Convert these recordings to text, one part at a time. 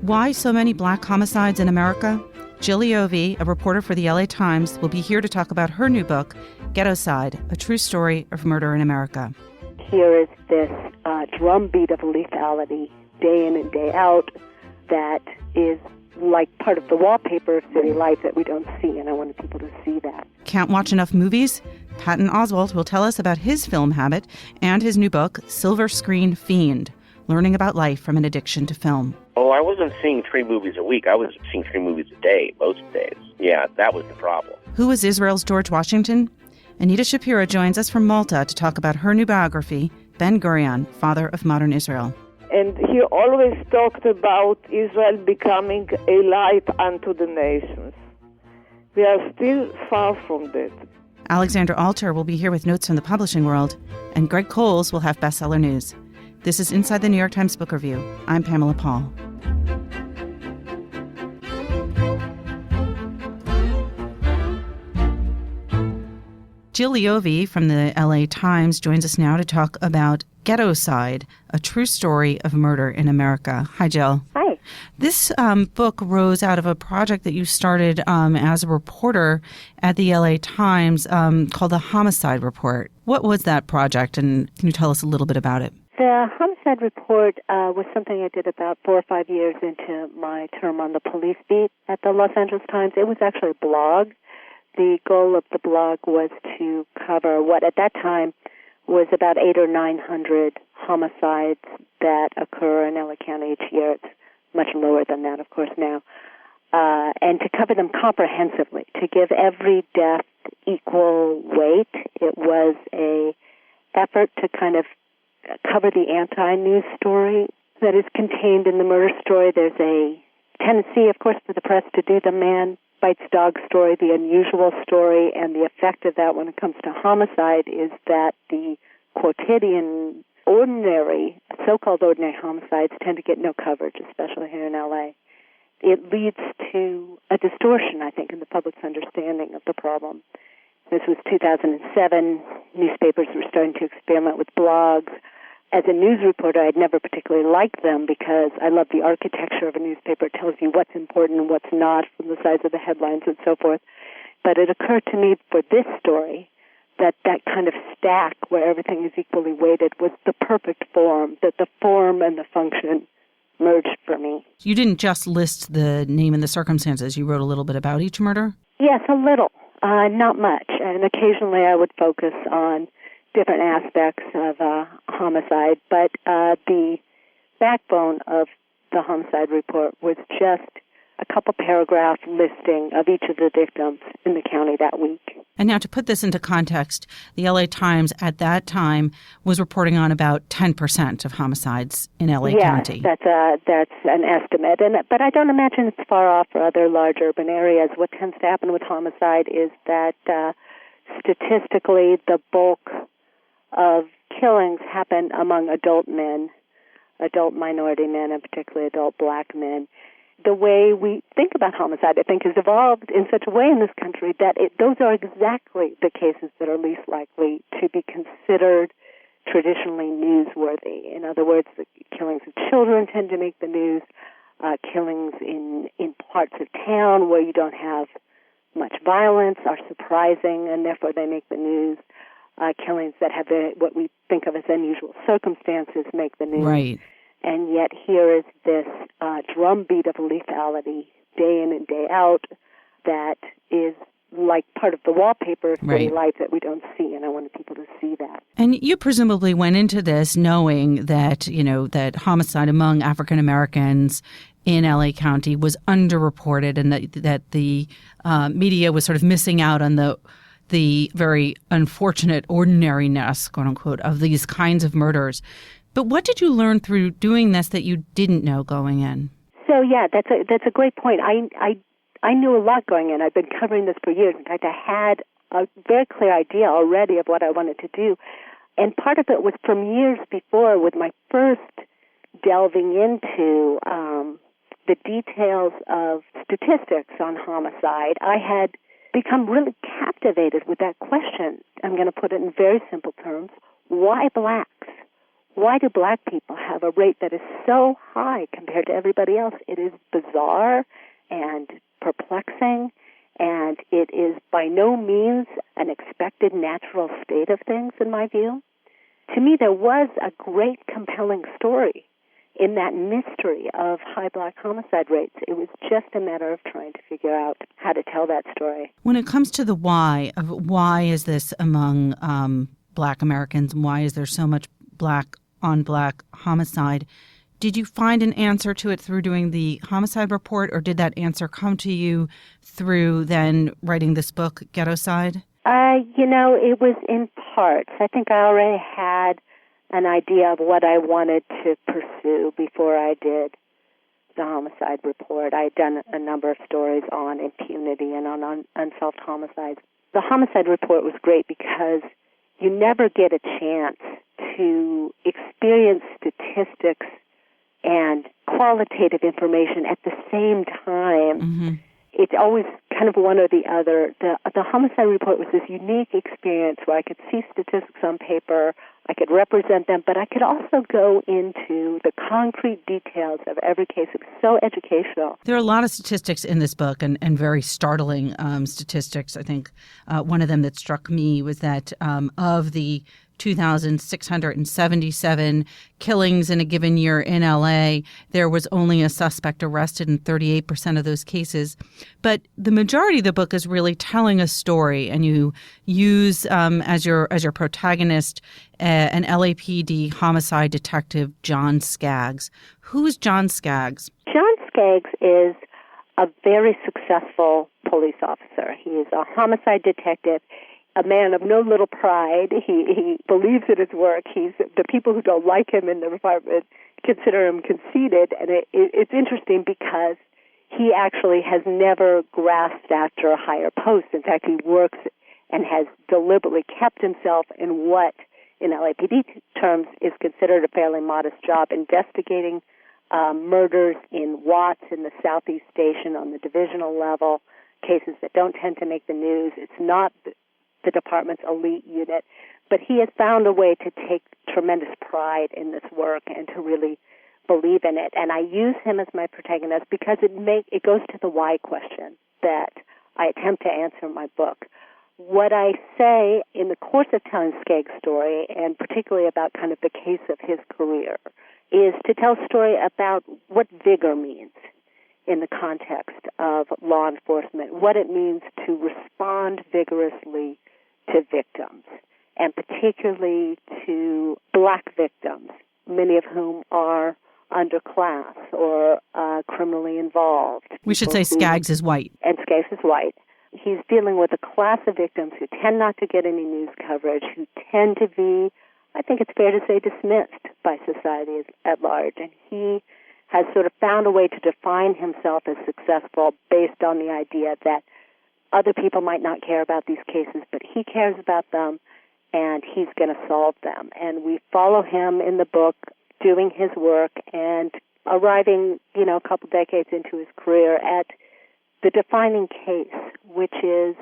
Why so many black homicides in America? Jill Leovy, a reporter for the LA Times, will be here to talk about her new book, Ghettoside, a true story of murder in America. Here is this drumbeat of lethality, day in and day out, that is like part of the wallpaper of city life that we don't see, and I wanted people to see that. Can't watch enough movies? Patton Oswalt will tell us about his film habit and his new book, Silver Screen Fiend, learning about life from an addiction to film. Oh, I wasn't seeing 3 movies a week. I was seeing 3 movies a day, most days. Yeah, that was the problem. Who is Israel's George Washington? Anita Shapira joins us from Malta to talk about her new biography, Ben-Gurion, Father of Modern Israel. And he always talked about Israel becoming a light unto the nations. We are still far from that. Alexandra Alter will be here with notes from the publishing world, and Greg Cowles will have bestseller news. This is Inside the New York Times Book Review. I'm Pamela Paul. Jill Leovy from the LA Times joins us now to talk about Ghettoside, a true story of murder in America. Hi, Jill. Hi. This book rose out of a project that you started as a reporter at the LA Times called the Homicide Report. What was that project, and can you tell us a little bit about it? The Homicide Report was something I did about 4 or 5 years into my term on the police beat at the Los Angeles Times. It was actually a blog. The goal of the blog was to cover what at that time was about 800 or 900 homicides that occur in LA County each year. It's much lower than that, of course, now. And to cover them comprehensively, to give every death equal weight. It was a effort to kind of cover the anti-news story that is contained in the murder story. There's a tendency, of course, for the press to do the man bites dog story, the unusual story, and the effect of that when it comes to homicide is that the quotidian, ordinary, so-called ordinary homicides tend to get no coverage, especially here in L.A. It leads to a distortion, I think, in the public's understanding of the problem. This was 2007. Newspapers were starting to experiment with blogs. As a news reporter, I'd never particularly liked them because I love the architecture of a newspaper. It tells you what's important and what's not from the size of the headlines and so forth. But it occurred to me for this story that that kind of stack where everything is equally weighted was the perfect form, that the form and the function merged for me. You didn't just list the name and the circumstances. You wrote a little bit about each murder? Yes, a little. Not much. And occasionally I would focus on different aspects of homicide, but the backbone of the Homicide Report was just a couple paragraph listing of each of the victims in the county that week. And now to put this into context, the LA Times at that time was reporting on about 10% of homicides in LA County. Yes, that's an estimate, but I don't imagine it's far off for other large urban areas. What tends to happen with homicide is that statistically the bulk of killings happen among adult men, adult minority men, and particularly adult black men. The way we think about homicide, I think, has evolved in such a way in this country that those are exactly the cases that are least likely to be considered traditionally newsworthy. In other words, the killings of children tend to make the news. Killings in parts of town where you don't have much violence are surprising, and therefore they make the news. Killings that have what we think of as unusual circumstances make the news. Right. And yet here is this drumbeat of lethality, day in and day out, that is like part of the wallpaper of city life that we don't see, and I wanted people to see that. And you presumably went into this knowing that, that homicide among African Americans in LA County was underreported, and that the media was sort of missing out on the very unfortunate ordinariness, quote unquote, of these kinds of murders. But what did you learn through doing this that you didn't know going in? So that's a great point. I knew a lot going in. I've been covering this for years. In fact, I had a very clear idea already of what I wanted to do. And part of it was from years before with my first delving into the details of statistics on homicide. I had become really captivated with that question. I'm going to put it in very simple terms. Why blacks? why do black people have a rate that is so high compared to everybody else? It is bizarre and perplexing, and it is by no means an expected natural state of things, in my view. To me, there was a great, compelling story in that mystery of high black homicide rates. It was just a matter of trying to figure out how to tell that story. When it comes to the why of why is this among black Americans, and why is there so much black on black homicide, did you find an answer to it through doing the homicide report, or did that answer come to you through then writing this book, Ghettoside? It was in parts. I think I already had an idea of what I wanted to pursue before I did the homicide report. I had done a number of stories on impunity and on unsolved homicides. The homicide report was great because you never get a chance to experience statistics and qualitative information at the same time. Mm-hmm. It's always kind of one or the other. The homicide report was this unique experience where I could see statistics on paper, I could represent them, but I could also go into the concrete details of every case. It was so educational. There are a lot of statistics in this book, and very startling statistics. I think one of them that struck me was that of the 2,677 killings in a given year in L.A., there was only a suspect arrested in 38% of those cases. But the majority of the book is really telling a story, and you use as your protagonist an LAPD homicide detective, John Skaggs. Who is John Skaggs? John Skaggs is a very successful police officer. He is a homicide detective, a man of no little pride. He believes in his work. The people who don't like him in the department consider him conceited, and it's interesting because he actually has never grasped after a higher post. In fact, he works and has deliberately kept himself in what, in LAPD terms, is considered a fairly modest job, investigating murders in Watts in the Southeast Station on the divisional level, cases that don't tend to make the news. It's not the department's elite unit, but he has found a way to take tremendous pride in this work and to really believe in it. And I use him as my protagonist because it goes to the why question that I attempt to answer in my book. What I say in the course of telling Skaggs' story, and particularly about kind of the case of his career, is to tell a story about what vigor means in the context of law enforcement, what it means to respond vigorously to victims, and particularly to black victims, many of whom are underclass or criminally involved. We should say Skaggs is white. And Skaggs is white. He's dealing with a class of victims who tend not to get any news coverage, who tend to be, I think it's fair to say, dismissed by society at large. And he has sort of found a way to define himself as successful based on the idea that other people might not care about these cases, but he cares about them, and he's going to solve them. And we follow him in the book doing his work and arriving, a couple decades into his career at the defining case, which is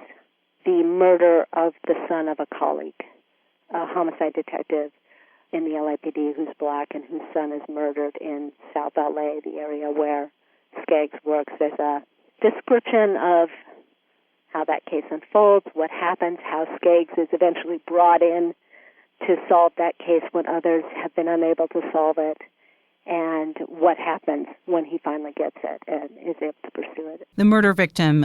the murder of the son of a colleague, a homicide detective in the LAPD who's black and whose son is murdered in South LA, the area where Skaggs works. There's a description of how that case unfolds, what happens, how Skaggs is eventually brought in to solve that case when others have been unable to solve it, and what happens when he finally gets it and is able to pursue it. The murder victim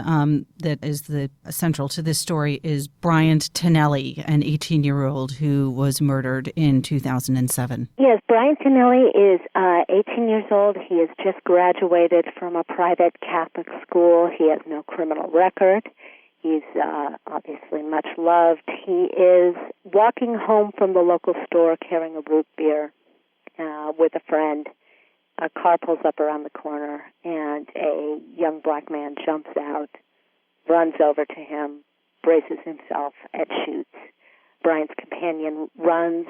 that is central to this story is Bryant Tonelli, an 18-year-old who was murdered in 2007. Yes, Bryant Tonelli is 18 years old. He has just graduated from a private Catholic school. He has no criminal record. He's obviously much loved. He is walking home from the local store carrying a root beer with a friend. A car pulls up around the corner, and a young black man jumps out, runs over to him, braces himself, and shoots. Bryant's companion runs.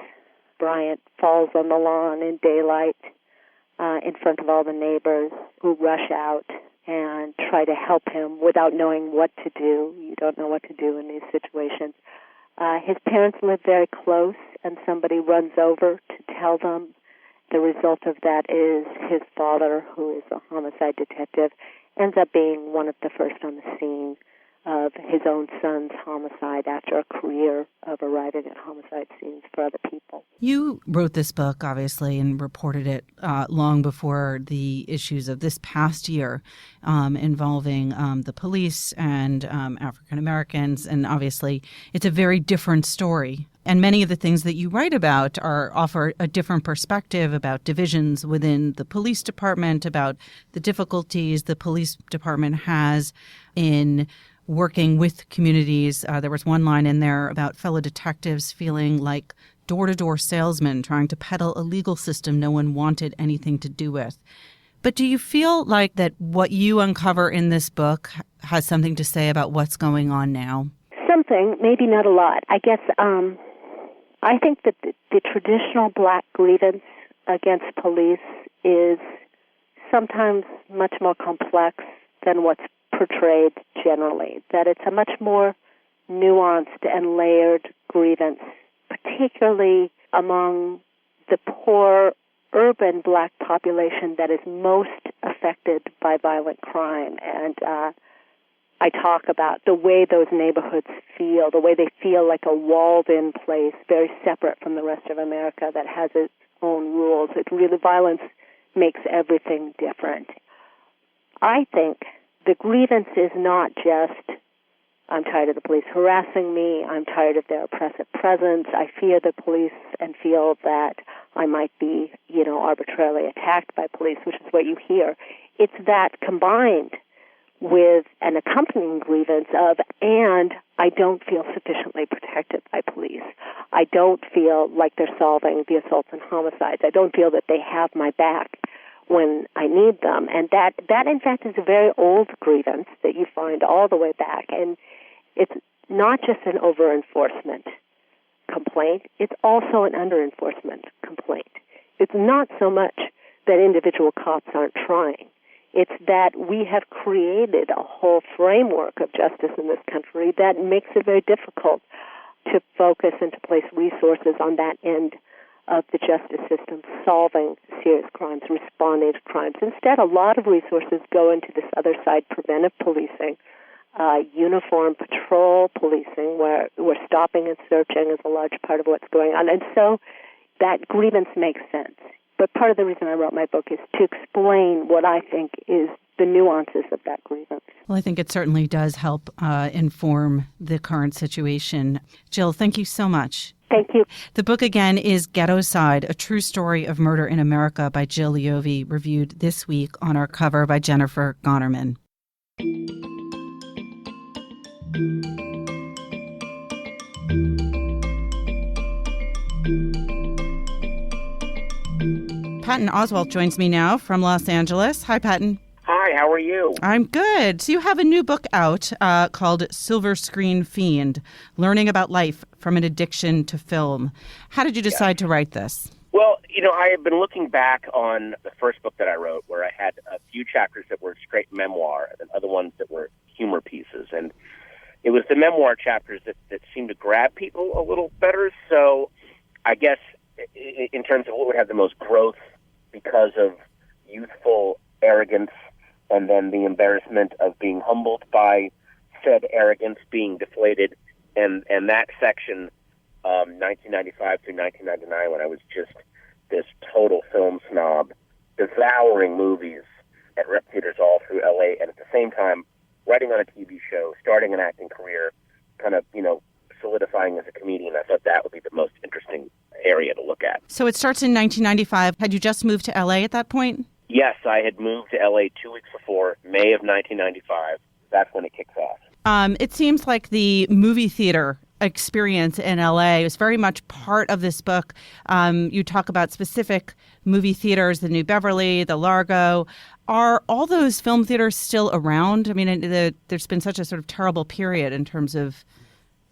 Bryant falls on the lawn in daylight in front of all the neighbors who rush out and try to help him without knowing what to do. You don't know what to do in these situations. His parents live very close, and somebody runs over to tell them the result of that is his father, who is a homicide detective, ends up being one of the first on the scene of his own son's homicide after a career of arriving at homicide scenes for other people. You wrote this book, obviously, and reported it long before the issues of this past year involving the police and African Americans. And obviously, it's a very different story. And many of the things that you write about offer a different perspective about divisions within the police department, about the difficulties the police department has in working with communities. There was one line in there about fellow detectives feeling like door-to-door salesmen trying to peddle a legal system no one wanted anything to do with. But do you feel like that what you uncover in this book has something to say about what's going on now? Something, maybe not a lot. I guess I think that the traditional black grievance against police is sometimes much more complex than what's portrayed generally, that it's a much more nuanced and layered grievance, particularly among the poor urban black population that is most affected by violent crime. And I talk about the way those neighborhoods feel, the way they feel like a walled-in place, very separate from the rest of America that has its own rules. Violence makes everything different. I think the grievance is not just, I'm tired of the police harassing me, I'm tired of their oppressive presence, I fear the police and feel that I might be, arbitrarily attacked by police, which is what you hear. It's that combined with an accompanying grievance of, and I don't feel sufficiently protected by police. I don't feel like they're solving the assaults and homicides. I don't feel that they have my back when I need them. And that in fact, is a very old grievance that you find all the way back. And it's not just an over-enforcement complaint. It's also an under-enforcement complaint. It's not so much that individual cops aren't trying. It's that we have created a whole framework of justice in this country that makes it very difficult to focus and to place resources on that end of the justice system, solving serious crimes, responding to crimes. Instead, a lot of resources go into this other side, preventive policing, uniform patrol policing, where stopping and searching is a large part of what's going on. And so that grievance makes sense. But part of the reason I wrote my book is to explain what I think is the nuances of that grievance. Well, I think it certainly does help inform the current situation. Jill, thank you so much. Thank you. The book, again, is Ghettoside, A True Story of Murder in America by Jill Leovy, reviewed this week on our cover by Jennifer Gonerman. Patton Oswalt joins me now from Los Angeles. Hi, Patton. Hi, how are you? I'm good. So you have a new book out called Silver Screen Fiend, Learning About Life from an Addiction to Film. How did you decide to write this? Well, I have been looking back on the first book that I wrote, where I had a few chapters that were straight memoir and other ones that were humor pieces. And it was the memoir chapters that seemed to grab people a little better. So I guess in terms of what would have the most growth because of youthful arrogance and then the embarrassment of being humbled by said arrogance being deflated, and that section, 1995 through 1999, when I was just this total film snob, devouring movies at rep theaters all through L.A., and at the same time writing on a TV show, starting an acting career, kind of, solidifying as a comedian. I thought that would be the most interesting area to look at. So it starts in 1995. Had you just moved to L.A. at that point? Yes, I had moved to L.A. 2 weeks before, May of 1995. That's when it kicks off. It seems like the movie theater experience in L.A. is very much part of this book. You talk about specific movie theaters, the New Beverly, the Largo. Are all those film theaters still around? I mean, there's been such a sort of terrible period in terms of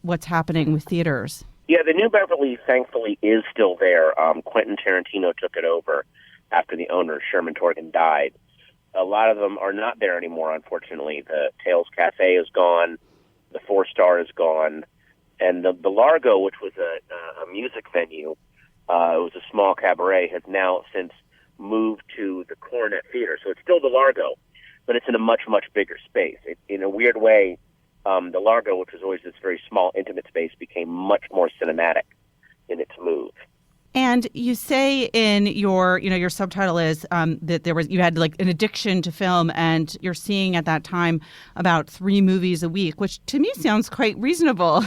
what's happening with theaters. Yeah, the New Beverly, thankfully, is still there. Quentin Tarantino took it over after the owner, Sherman Torgan, died. A lot of them are not there anymore, unfortunately. The Tales Cafe is gone. The Four Star is gone. And the Largo, which was a music venue, it was a small cabaret, has now since moved to the Coronet Theater. So it's still the Largo, but it's in a much, much bigger space. In a weird way, the Largo, which was always this very small, intimate space, became much more cinematic in its move. And you say in your subtitle is that you had like an addiction to film, and you're seeing at that time about 3 movies a week, which to me sounds quite reasonable.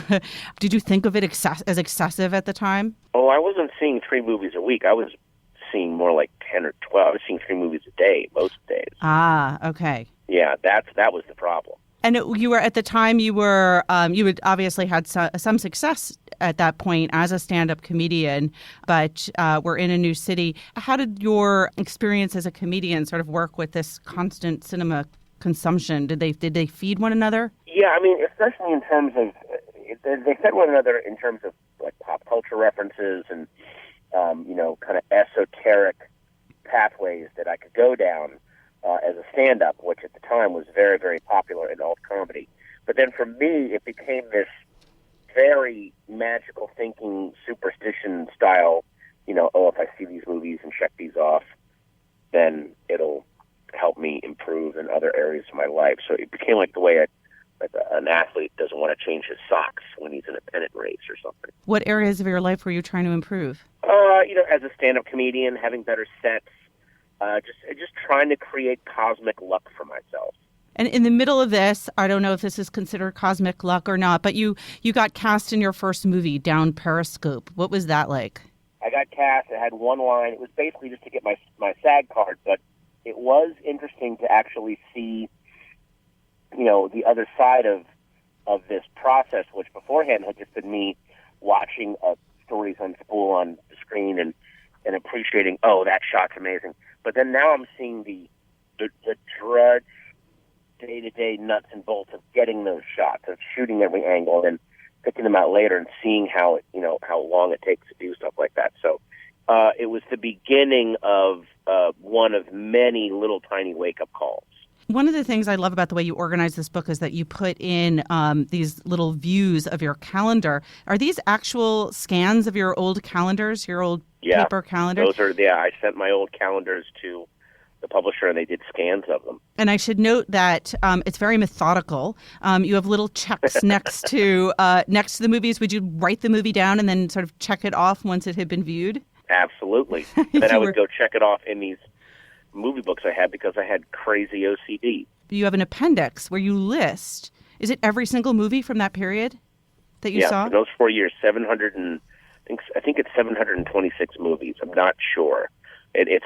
Did you think of it as excessive at the time? Oh, I wasn't seeing 3 movies a week. I was seeing more like 10 or 12. I was seeing 3 movies a day most days. Ah, okay. Yeah, that was the problem. And you were at the time you had obviously had some success at that point as a stand-up comedian, but were in a new city. How did your experience as a comedian sort of work with this constant cinema consumption? Did they feed one another? Yeah, I mean, especially in terms of they fed one another in terms of like pop culture references and kind of esoteric pathways that I could go down as a stand-up, which at the time was very, very popular in alt comedy. But then for me, it became this very magical thinking, superstition style, if I see these movies and check these off, then it'll help me improve in other areas of my life. So it became like the way an athlete doesn't want to change his socks when he's in a pennant race or something. What areas of your life were you trying to improve? As a stand-up comedian, having better sets, just trying to create cosmic luck for myself. And in the middle of this, I don't know if this is considered cosmic luck or not, but you got cast in your first movie, Down Periscope. What was that like? I got cast. I had one line. It was basically just to get my SAG card, but it was interesting to actually see, the other side of this process, which beforehand had just been me watching stories unspool on the screen and appreciating, oh, that shot's amazing. But then now I'm seeing the drudge, day-to-day nuts and bolts of getting those shots, of shooting every angle and picking them out later and seeing how long it takes to do stuff like that. So it was the beginning of one of many little tiny wake-up calls. One of the things I love about the way you organize this book is that you put in these little views of your calendar. Are these actual scans of your old calendars, your old paper calendars? I sent my old calendars to the publisher, and they did scans of them. And I should note that it's very methodical. You have little checks next to the movies. Would you write the movie down and then sort of check it off once it had been viewed? Absolutely. And then I would go check it off in these movie books I had because I had crazy OCD. You have an appendix where you list, is it every single movie from that period that you saw? Yeah, those 4 years, I think it's 726 movies. I'm not sure. It's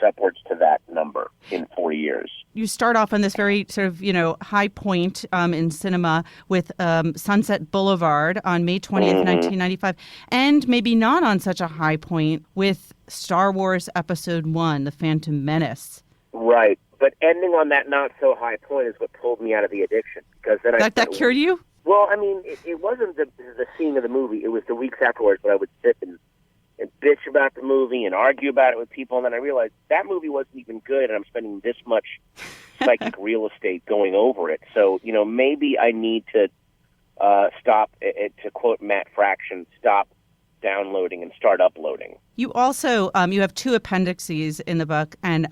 upwards to that number in 4 years. You start off on this very sort of, high point in cinema with Sunset Boulevard on May 20th, 1995, and maybe not on such a high point with Star Wars Episode 1, The Phantom Menace. Right. But ending on that not so high point is what pulled me out of the addiction. Because then that cured you? Well, I mean, it wasn't the scene of the movie. It was the weeks afterwards when I would sit and bitch about the movie and argue about it with people, and then I realized that movie wasn't even good, and I'm spending this much psychic real estate going over it. So, maybe I need to stop, to quote Matt Fraction, stop downloading and start uploading. You also, you have 2 appendices in the book, and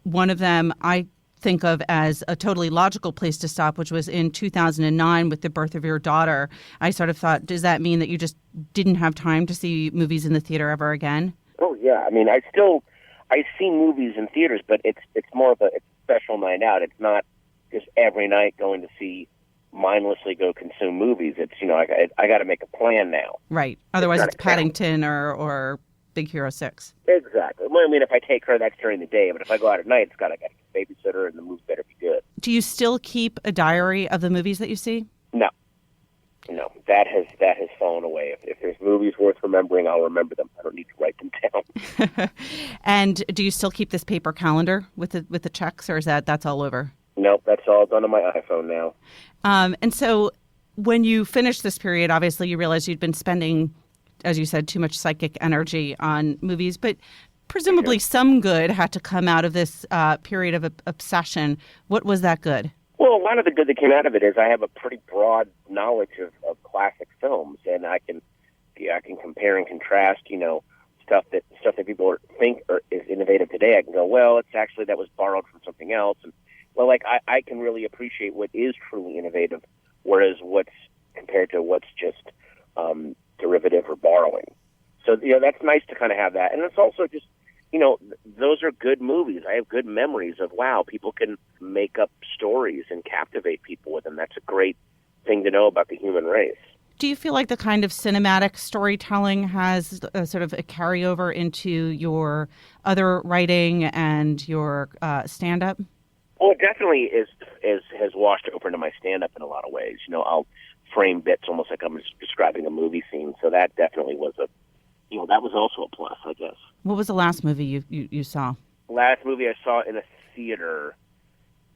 one of them I think of as a totally logical place to stop, which was in 2009 with the birth of your daughter. I sort of thought, does that mean that you just didn't have time to see movies in the theater ever again? Oh, yeah. I mean, I see movies in theaters, but it's more of a special night out. It's not just every night going to see, mindlessly go consume movies. It's, I got to make a plan now. Right. Otherwise it's Paddington or Big Hero 6. Exactly. Well, I mean, if I take her, that's during the day. But if I go out at night, I got to get a babysitter, and the movie better be good. Do you still keep a diary of the movies that you see? No, that has fallen away. If there's movies worth remembering, I'll remember them. I don't need to write them down. And do you still keep this paper calendar with the checks, or is that's all over? Nope, that's all done on my iPhone now. And so when you finished this period, obviously you realized you'd been spending, as you said, too much psychic energy on movies, but presumably some good had to come out of this period of obsession. What was that good? Well, a lot of the good that came out of it is I have a pretty broad knowledge of classic films, and I can compare and contrast, stuff that people think is innovative today, I can go, well, it's actually that was borrowed from something else. And well, like I can really appreciate what is truly innovative, whereas what's compared to what's just derivative or borrowing. So that's nice to kind of have that, and it's also just those are good movies. I have good memories of people can make up stories and captivate people with them. That's a great thing to know about the human race. Do you feel like the kind of cinematic storytelling has a sort of a carryover into your other writing and your stand-up? Well, it definitely has washed over into my stand-up in a lot of ways. I'll frame bits almost like I'm describing a movie scene. So that definitely was that was also a plus, I guess. What was the last movie you saw? Last movie I saw in a theater.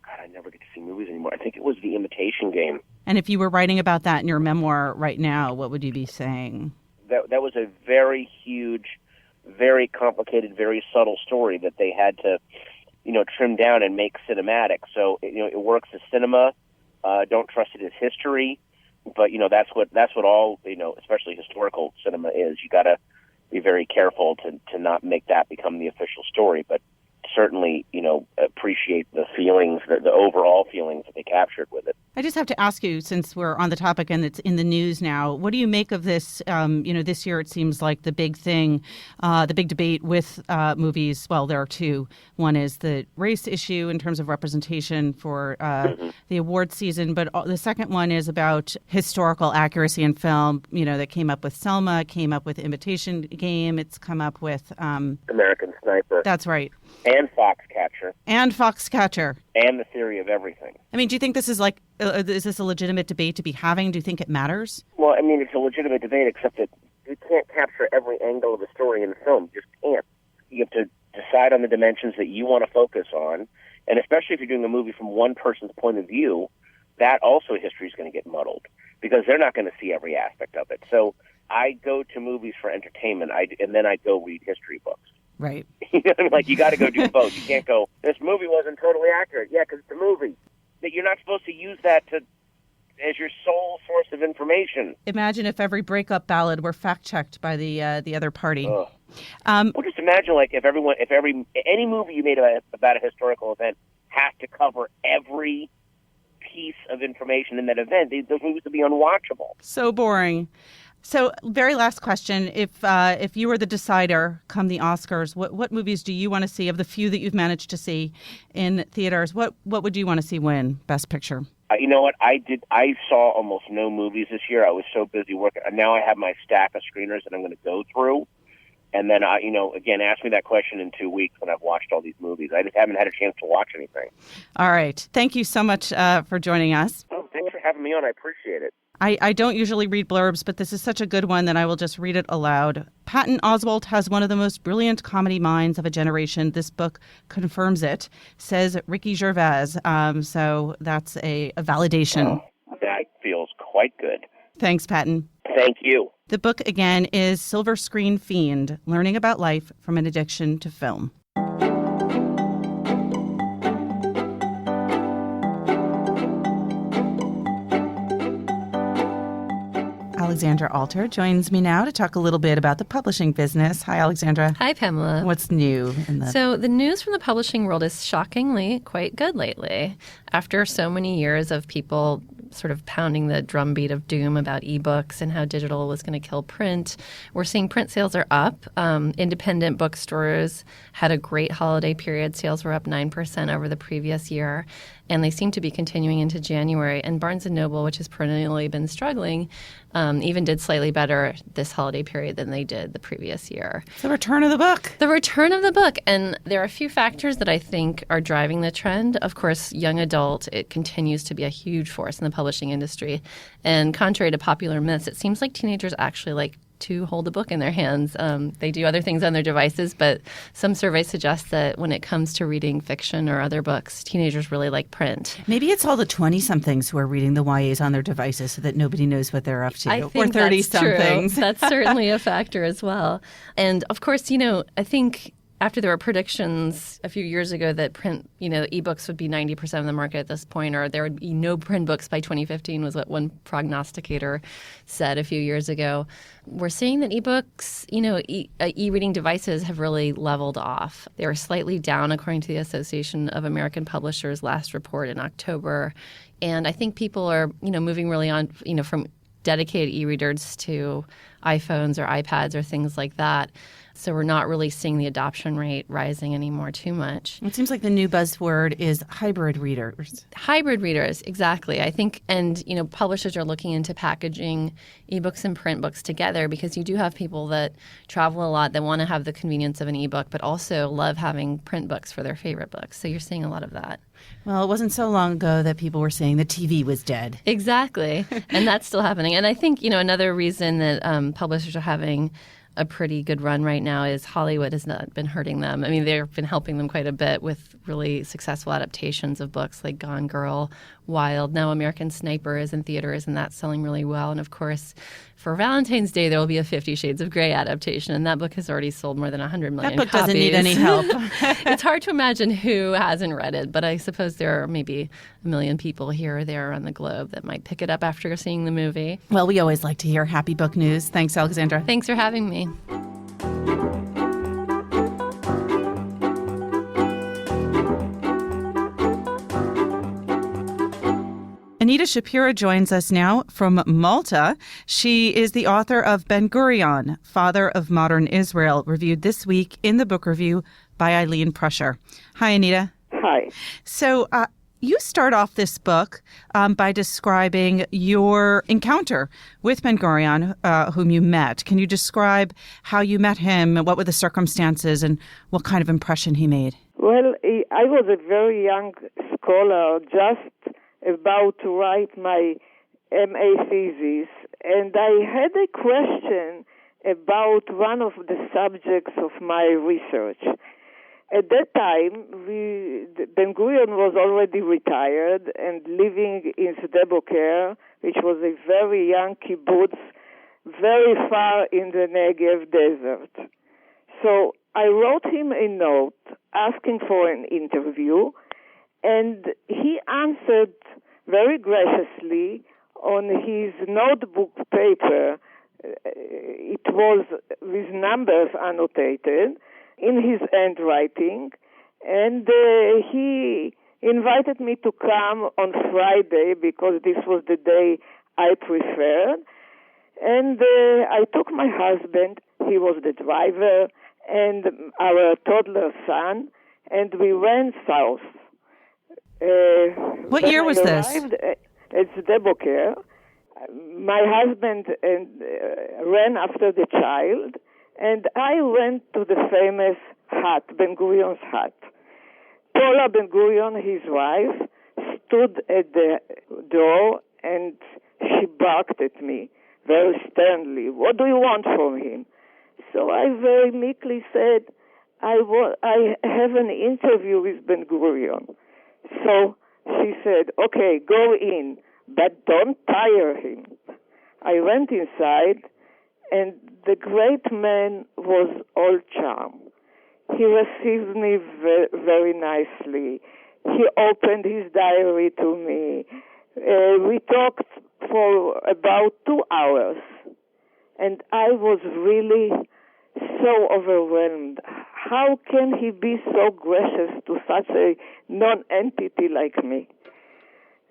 God, I never get to see movies anymore. I think it was The Imitation Game. And if you were writing about that in your memoir right now, what would you be saying? That was a very huge, very complicated, very subtle story that they had to, trim down and make cinematic. So it works as cinema. Don't trust it as history, but that's what all especially historical cinema is. You got to be very careful to not make that become the official story, but certainly, appreciate the feelings, the overall feelings that they captured with it. I just have to ask you, since we're on the topic and it's in the news now, what do you make of this? This year it seems like the big thing, the big debate with movies. Well, there are two. One is the race issue in terms of representation for the award season, but the second one is about historical accuracy in film. That came up with Selma, came up with Imitation Game. It's come up with American Sniper. That's right. And Foxcatcher. And The Theory of Everything. I mean, do you think this is is this a legitimate debate to be having? Do you think it matters? Well, I mean, it's a legitimate debate, except that you can't capture every angle of the story in the film. You just can't. You have to decide on the dimensions that you want to focus on, and especially if you're doing a movie from one person's point of view, that also history is going to get muddled, because they're not going to see every aspect of it. So I go to movies for entertainment, and then I go read history books. Right. You got to go do both. You can't go, this movie wasn't totally accurate. Yeah, because it's a movie. That you're not supposed to use that as your sole source of information. Imagine if every breakup ballad were fact-checked by the other party. Well, just imagine if any movie you made about a historical event has to cover every piece of information in that event. Those movies would be unwatchable. So boring. So, very last question: if you were the decider come the Oscars, what movies do you want to see of the few that you've managed to see in theaters? What would you want to see win Best Picture? You know what? I saw almost no movies this year. I was so busy working. Now I have my stack of screeners that I'm going to go through, and then again, ask me that question in 2 weeks when I've watched all these movies. I just haven't had a chance to watch anything. All right. Thank you so much for joining us. Oh, thanks for having me on. I appreciate it. I don't usually read blurbs, but this is such a good one that I will just read it aloud. Patton Oswalt has one of the most brilliant comedy minds of a generation. This book confirms it, says Ricky Gervais. So that's a validation. Oh, that feels quite good. Thanks, Patton. Thank you. The book, again, is Silver Screen Fiend, Learning About Life from an Addiction to Film. Alexandra Alter joins me now to talk a little bit about the publishing business. Hi, Alexandra. Hi, Pamela. What's new in the... So the news from the publishing world is shockingly quite good lately. After so many years of people sort of pounding the drumbeat of doom about ebooks and how digital was going to kill print, we're seeing print sales are up. Independent bookstores had a great holiday period. Sales were up 9% over the previous year, and they seem to be continuing into January. And Barnes & Noble, which has perennially been struggling, even did slightly better this holiday period than they did the previous year. The return of the book. The return of the book. And there are a few factors that I think are driving the trend. Of course, young adult, it continues to be a huge force in the publishing industry. And contrary to popular myths, it seems like teenagers actually like to hold a book in their hands. They do other things on their devices, but some surveys suggest that when it comes to reading fiction or other books, teenagers really like print. Maybe it's all the 20-somethings who are reading the YAs on their devices so that nobody knows what they're up to. I think or 30-somethings. That's certainly a factor as well. And of course, I think after there were predictions a few years ago that print, ebooks would be 90% of the market at this point, or there would be no print books by 2015 was what one prognosticator said a few years ago. We're seeing that ebooks, e-reading devices have really leveled off. They were slightly down according to the Association of American Publishers' last report in October. And I think people are, moving really on, from dedicated e-readers to iPhones or iPads or things like that. So we're not really seeing the adoption rate rising anymore too much. It seems like the new buzzword is hybrid readers. Hybrid readers, exactly. I think, and publishers are looking into packaging ebooks and print books together, because you do have people that travel a lot that want to have the convenience of an ebook, but also love having print books for their favorite books. So you're seeing a lot of that. Well, it wasn't so long ago that people were saying the TV was dead. Exactly. And that's still happening. And I think, another reason that publishers are having a pretty good run right now is Hollywood has not been hurting them. I mean, they've been helping them quite a bit with really successful adaptations of books like Gone Girl, Wild. Now American Sniper is in theaters, and that's selling really well. And of course, for Valentine's Day, there will be a 50 Shades of Grey adaptation, and that book has already sold more than 100 million copies. That book copies. doesn't need any help. It's hard to imagine who hasn't read it, but I suppose there are maybe 1 million people here or there around the globe that might pick it up after seeing the movie. Well, we always like to hear happy book news. Thanks, Alexandra. Thanks for having me. Anita Shapira joins us now from Malta. She is the author of Ben-Gurion, Father of Modern Israel, reviewed this week in the book review by Eileen Prusher. Hi, Anita. Hi. So you start off this book by describing your encounter with Ben-Gurion, whom you met. Can you describe how you met him, what were the circumstances, and what kind of impression he made? Well, I was a very young scholar, just about to write my MA thesis, and I had a question about one of the subjects of my research. At that time, Ben-Gurion was already retired and living in Sde-Boker, which was a very young kibbutz, very far in the Negev desert. So I wrote him a note asking for an interview, and he answered very graciously on his notebook paper. It was with numbers annotated in his handwriting, and he invited me to come on Friday because this was the day I preferred. And I took my husband, he was the driver, and our toddler son, and we went south. What year was this? Arrived at Sde-Boker, my husband ran after the child, and I went to the famous hut, Ben-Gurion's hut. Paula Ben-Gurion, his wife, stood at the door, and she barked at me very sternly. "What do you want from him?" So I very meekly said, I have an interview with Ben-Gurion. So she said, "Okay, go in, but don't tire him." I went inside, and the great man was all charm. He received me very nicely. He opened his diary to me. We talked for about 2 hours, and I was really so overwhelmed. How can he be so gracious to such a non-entity like me?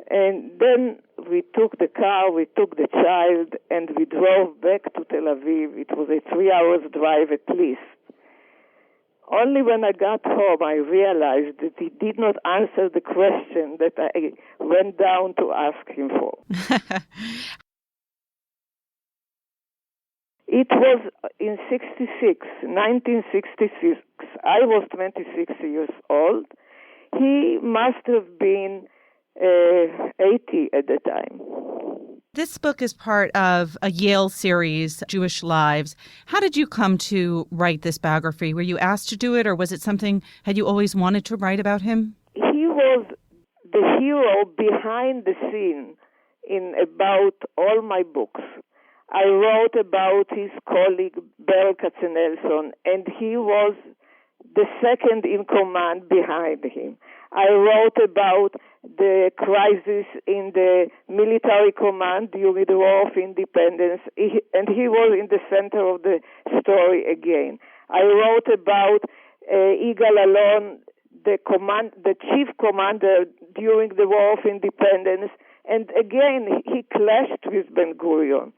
And then we took the car, we took the child, and we drove back to Tel Aviv. It was a 3 hours drive at least. Only when I got home, I realized that he did not answer the question that I went down to ask him for. It was in 1966. I was 26 years old. He must have been 80 at the time. This book is part of a Yale series, Jewish Lives. How did you come to write this biography? Were you asked to do it, or was it something, had you always wanted to write about him? He was the hero behind the scene in about all my books. I wrote about his colleague, Berl Katzenelson, and he was the second in command behind him. I wrote about the crisis in the military command during the War of Independence, and he was in the center of the story again. I wrote about Yigal Allon, the chief commander during the War of Independence, and again he clashed with Ben-Gurion.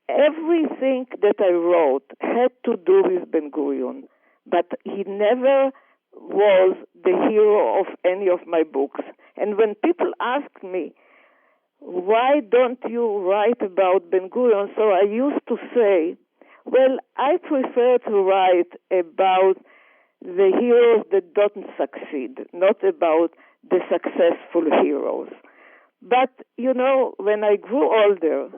Everything that I wrote had to do with Ben-Gurion, but he never was the hero of any of my books. And when people ask me, why don't you write about Ben-Gurion? So I used to say, well, I prefer to write about the heroes that don't succeed, not about the successful heroes. But, when I grew older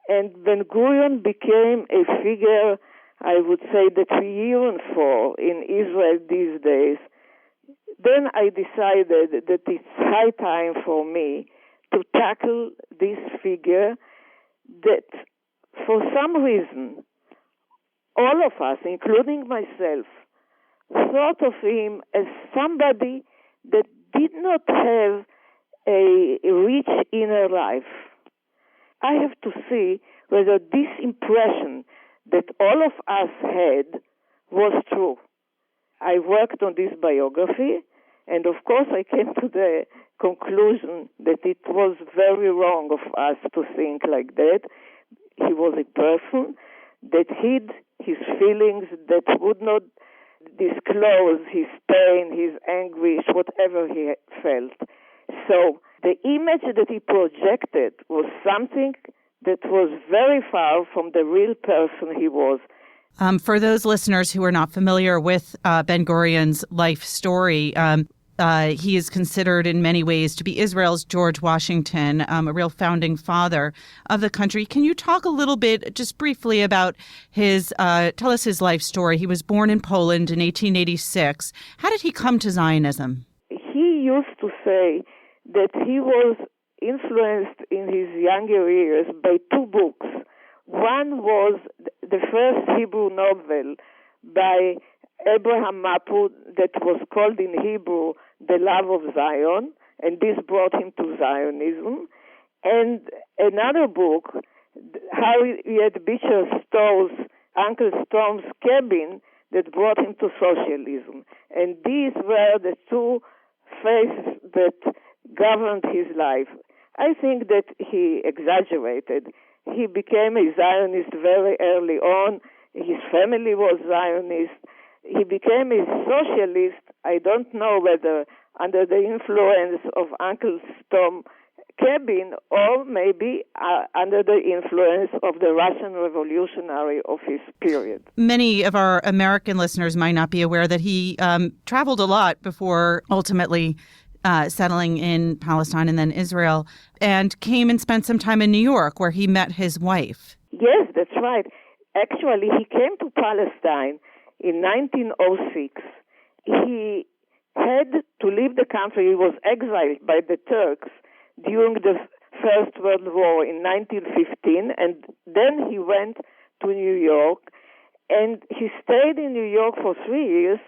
and Ben-Gurion became a figure, I would say, that we yearn for in Israel these days, then I decided that it's high time for me to tackle this figure that, for some reason, all of us, including myself, thought of him as somebody that did not have a rich inner life. I have to see whether this impression that all of us had was true. I worked on this biography, and of course I came to the conclusion that it was very wrong of us to think like that. He was a person that hid his feelings, that would not disclose his pain, his anguish, whatever he felt. So the image that he projected was something that was very far from the real person he was. For those listeners who are not familiar with Ben-Gurion's life story, he is considered in many ways to be Israel's George Washington, a real founding father of the country. Can you talk a little bit, just briefly, about tell us his life story? He was born in Poland in 1886. How did he come to Zionism? He used to say that he was influenced in his younger years by two books. One was the first Hebrew novel by Abraham Mapu that was called in Hebrew The Love of Zion, and this brought him to Zionism. And another book, Harriet Beecher Stowe's Uncle Tom's Cabin, that brought him to socialism. And these were the two phases that governed his life. I think that he exaggerated. He became a Zionist very early on. His family was Zionist. He became a socialist. I don't know whether under the influence of Uncle Tom Cabin or maybe under the influence of the Russian revolutionary of his period. Many of our American listeners might not be aware that he traveled a lot before ultimately settling in Palestine and then Israel, and came and spent some time in New York where he met his wife. Yes, that's right. Actually, he came to Palestine in 1906. He had to leave the country. He was exiled by the Turks during the First World War in 1915, and then he went to New York, and he stayed in New York for 3 years,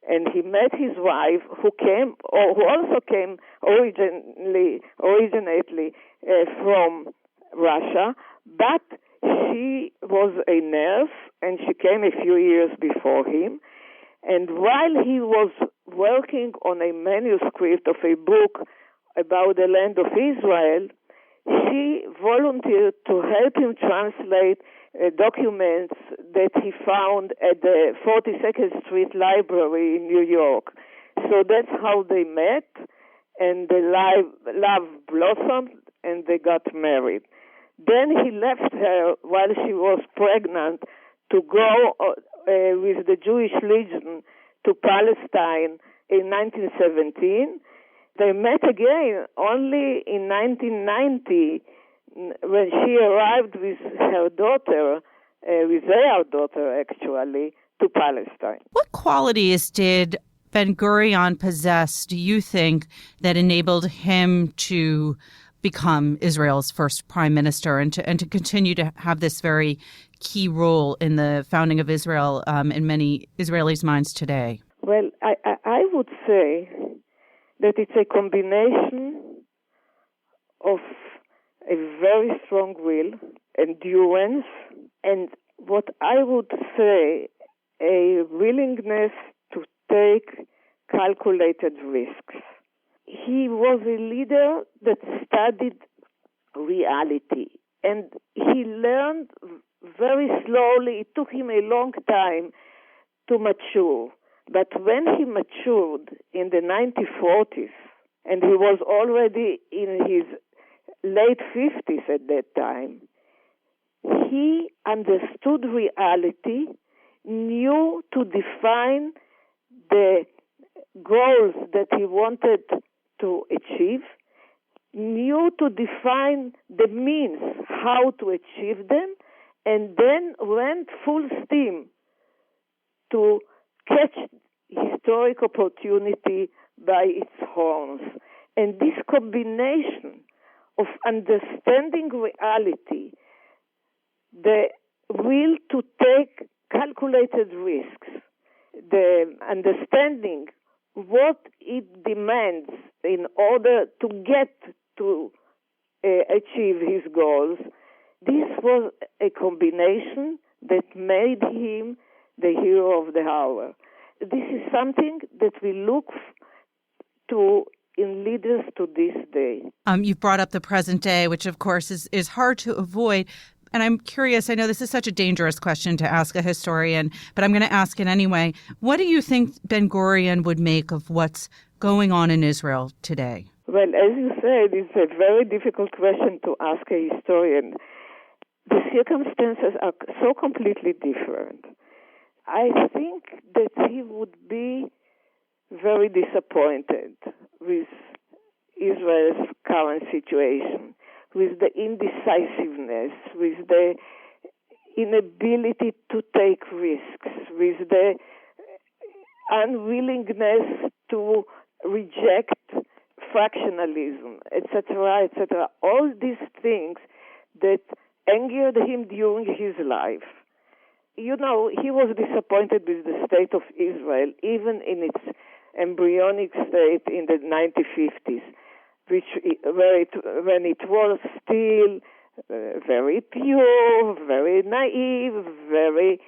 and he met his wife, who also came originally from Russia, but she was a nurse, and she came a few years before him. And while he was working on a manuscript of a book about the land of Israel, she volunteered to help him translate documents that he found at the 42nd Street Library in New York. So that's how they met, and the love blossomed, and they got married. Then he left her while she was pregnant to go with the Jewish Legion to Palestine in 1917. They met again only in 1990 when she arrived with her daughter, with their daughter actually, to Palestine. What qualities did Ben-Gurion possess, do you think, that enabled him to become Israel's first prime minister and to continue to have this very key role in the founding of Israel in many Israelis' minds today? Well, I would say that it's a combination of a very strong will, endurance, and what I would say, a willingness to take calculated risks. He was a leader that studied reality, and he learned very slowly. It took him a long time to mature. But when he matured in the 1940s, and he was already in his late 50s at that time, he understood reality, knew to define the goals that he wanted to achieve, knew to define the means how to achieve them, and then went full steam to catch historic opportunity by its horns. And this combination of understanding reality, the will to take calculated risks, the understanding what it demands in order to get to achieve his goals, this was a combination that made him the hero of the hour. This is something that we look to in leaders to this day. You've brought up the present day, which of course is hard to avoid. And I'm curious, I know this is such a dangerous question to ask a historian, but I'm going to ask it anyway. What do you think Ben-Gurion would make of what's going on in Israel today? Well, as you said, it's a very difficult question to ask a historian. The circumstances are so completely different. I think that he would be very disappointed with Israel's current situation, with the indecisiveness, with the inability to take risks, with the unwillingness to reject fractionalism, etc., etc. All these things that angered him during his life. You know, he was disappointed with the state of Israel, even in its embryonic state in the 1950s, when it was still very pure, very naive, very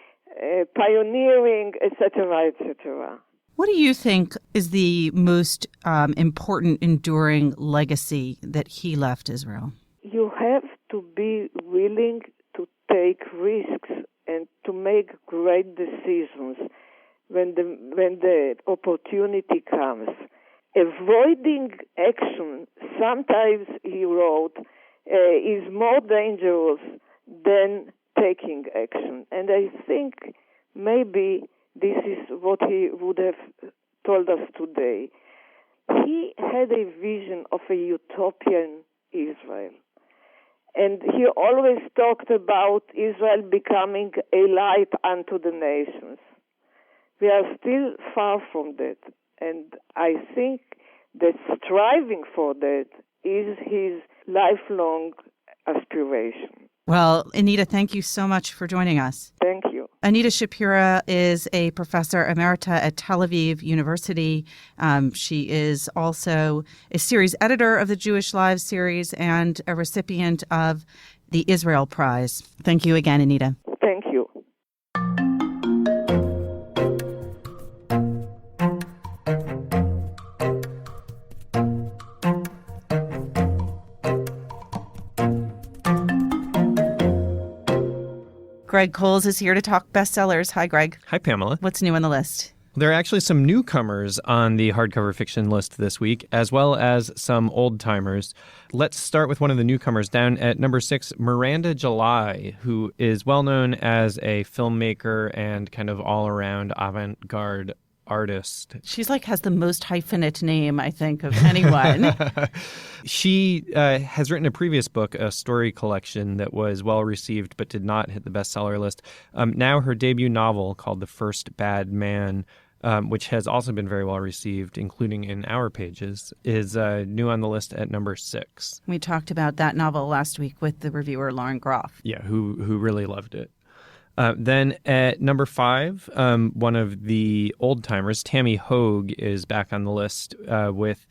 pioneering, etc., etc. What do you think is the most important enduring legacy that he left Israel? You have to be willing to take risks and to make great decisions when the opportunity comes. Avoiding action, sometimes, he wrote, is more dangerous than taking action. And I think maybe this is what he would have told us today. He had a vision of a utopian Israel. And he always talked about Israel becoming a light unto the nations. We are still far from that. And I think that striving for that is his lifelong aspiration. Well, Anita, thank you so much for joining us. Thank you. Anita Shapira is a professor emerita at Tel Aviv University. She is also a series editor of the Jewish Lives series and a recipient of the Israel Prize. Thank you again, Anita. Thank you. Greg Cowles is here to talk bestsellers. Hi, Greg. Hi, Pamela. What's new on the list? There are actually some newcomers on the hardcover fiction list this week, as well as some old-timers. Let's start with one of the newcomers down at number 6, Miranda July, who is well known as a filmmaker and kind of all-around avant-garde artist. She's has the most hyphenate name, I think, of anyone. She has written a previous book, a story collection that was well received but did not hit the bestseller list. Now her debut novel, called The First Bad Man, which has also been very well received, including in our pages, is new on the list at number 6. We talked about that novel last week with the reviewer Lauren Groff. Yeah, who really loved it. Then at number 5, one of the old-timers, Tammy Hogue, is back on the list with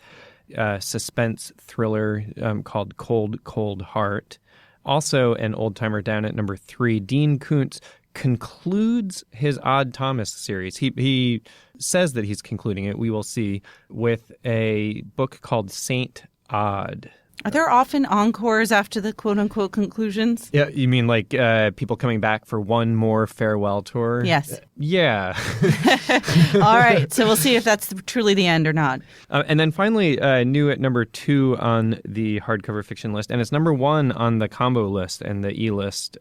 a suspense thriller called Cold, Cold Heart. Also an old-timer down at number 3, Dean Koontz concludes his Odd Thomas series. He says that he's concluding it, we will see, with a book called Saint Odd. Are there often encores after the quote-unquote conclusions? Yeah, you mean like people coming back for one more farewell tour? Yes. Yeah. All right, so we'll see if that's truly the end or not. And then finally, new at number 2 on the hardcover fiction list, and it's number 1 on the combo list and the E-list,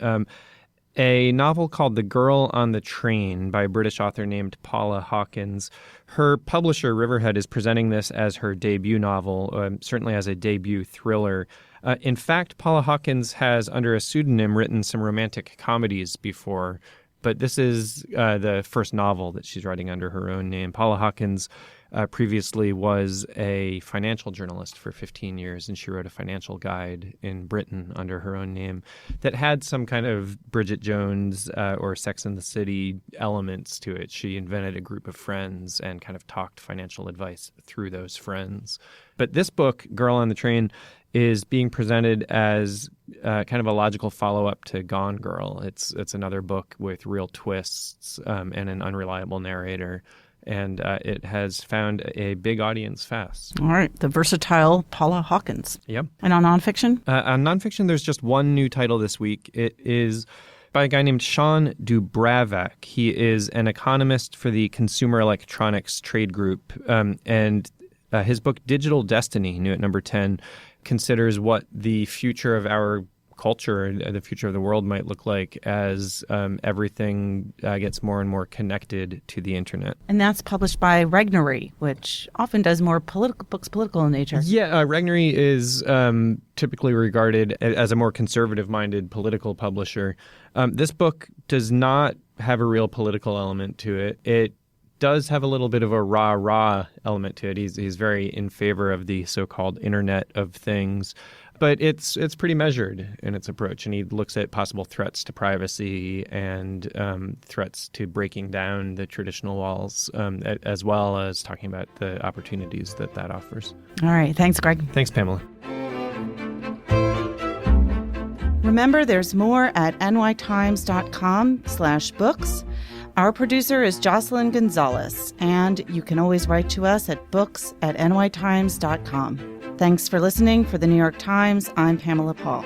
a novel called The Girl on the Train by a British author named Paula Hawkins. Her publisher, Riverhead, is presenting this as her debut novel, certainly as a debut thriller. In fact, Paula Hawkins has, under a pseudonym, written some romantic comedies before, but this is the first novel that she's writing under her own name. Paula Hawkins previously was a financial journalist for 15 years, and she wrote a financial guide in Britain under her own name that had some kind of Bridget Jones or Sex and the City elements to it. She invented a group of friends and kind of talked financial advice through those friends. But this book, Girl on the Train, is being presented as kind of a logical follow-up to Gone Girl. It's another book with real twists and an unreliable narrator. And it has found a big audience fast. All right. The versatile Paula Hawkins. Yep. And on nonfiction? On nonfiction, there's just one new title this week. It is by a guy named Sean Dubravak. He is an economist for the Consumer Electronics Trade Group. And his book, Digital Destiny, new at number 10, considers what the future of our culture and the future of the world might look like as everything gets more and more connected to the internet. And that's published by Regnery, which often does more political in nature. Yeah, Regnery is typically regarded as a more conservative-minded political publisher. This book does not have a real political element to it. It does have a little bit of a rah-rah element to it. He's very in favor of the so-called Internet of Things. But it's pretty measured in its approach, and he looks at possible threats to privacy and threats to breaking down the traditional walls, as well as talking about the opportunities that offers. All right. Thanks, Greg. Thanks, Pamela. Remember, there's more at nytimes.com/books. Our producer is Jocelyn Gonzalez, and you can always write to us at books@nytimes.com. Thanks for listening. For the New York Times, I'm Pamela Paul.